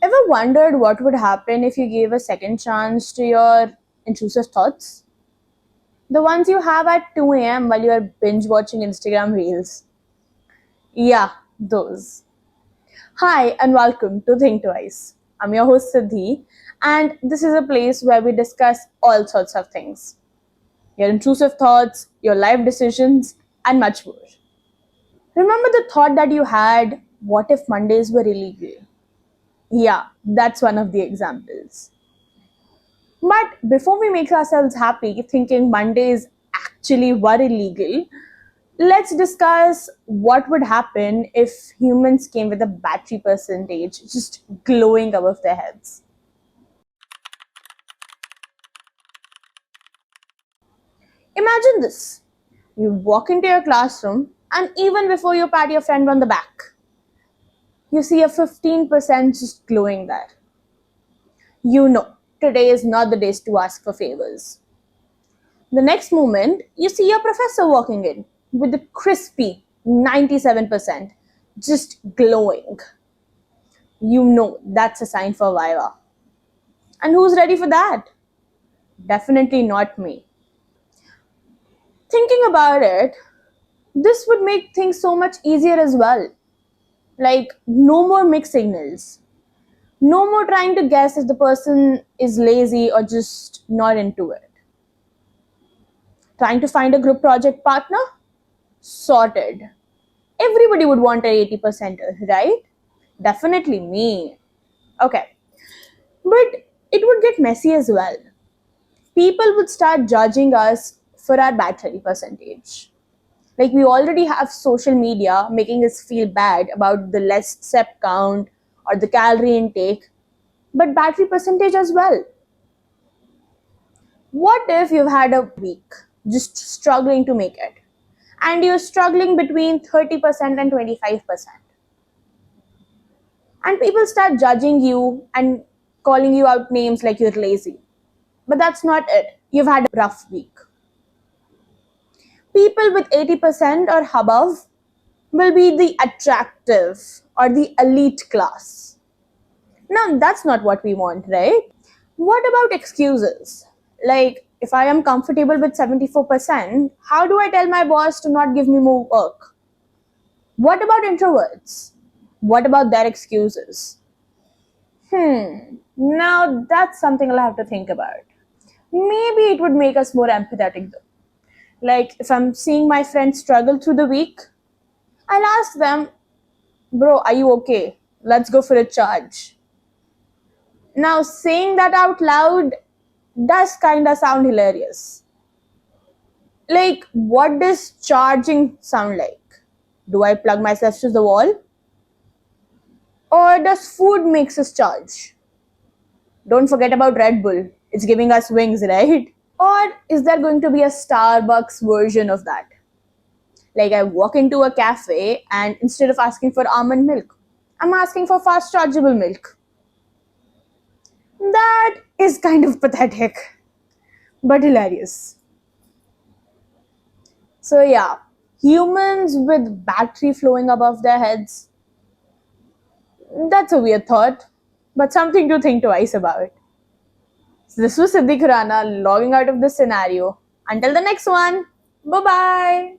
Ever wondered what would happen if you gave a second chance to your intrusive thoughts? The ones you have at 2 a.m. while you are binge watching Instagram reels. Yeah, those. Hi, and welcome to Think Twice. I'm your host Siddhi, and this is a place where we discuss all sorts of things: your intrusive thoughts, your life decisions, and much more. Remember the thought that you had, what if Mondays were illegal? Yeah, that's one of the examples. But before we make ourselves happy thinking Mondays actually were illegal, let's discuss what would happen if humans came with a battery percentage just glowing above their heads. Imagine this: you walk into your classroom, and even before you pat your friend on the back, you see a 15% just glowing there. You know, today is not the day to ask for favors. The next moment, you see your professor walking in with a crispy 97%, just glowing. You know that's a sign for Viva. And who's ready for that? Definitely not me. Thinking about it, this would make things so much easier as well. Like, no more mixed signals. No more trying to guess if the person is lazy or just not into it. Trying to find a group project partner? Sorted. Everybody would want an 80%er, right? Definitely me. Okay. But it would get messy as well. People would start judging us for our battery percentage. Like, we already have social media making us feel bad about the less step count or the calorie intake, but battery percentage as well. What if you've had a week just struggling to make it, and you're struggling between 30% and 25%? And people start judging you and calling you out names like you're lazy. But that's not it. You've had a rough week. People with 80% or above will be the attractive or the elite class. Now, that's not what we want, right? What about excuses? Like, if I am comfortable with 74%, how do I tell my boss to not give me more work? What about introverts? What about their excuses? Now that's something I'll have to think about. Maybe it would make us more empathetic though. Like, if I'm seeing my friends struggle through the week, I'll ask them, bro, are you okay? Let's go for a charge. Now, saying that out loud does kinda sound hilarious. Like, what does charging sound like? Do I plug myself to the wall? Or does food makes us charge? Don't forget about Red Bull. It's giving us wings, right? Or is there going to be a Starbucks version of that? Like, I walk into a cafe and instead of asking for almond milk, I'm asking for fast chargeable milk. That is kind of pathetic, but hilarious. So, yeah, humans with battery flowing above their heads, that's a weird thought, but something to think twice about. So this was Siddhi Khurana logging out of this scenario. Until the next one, bye bye.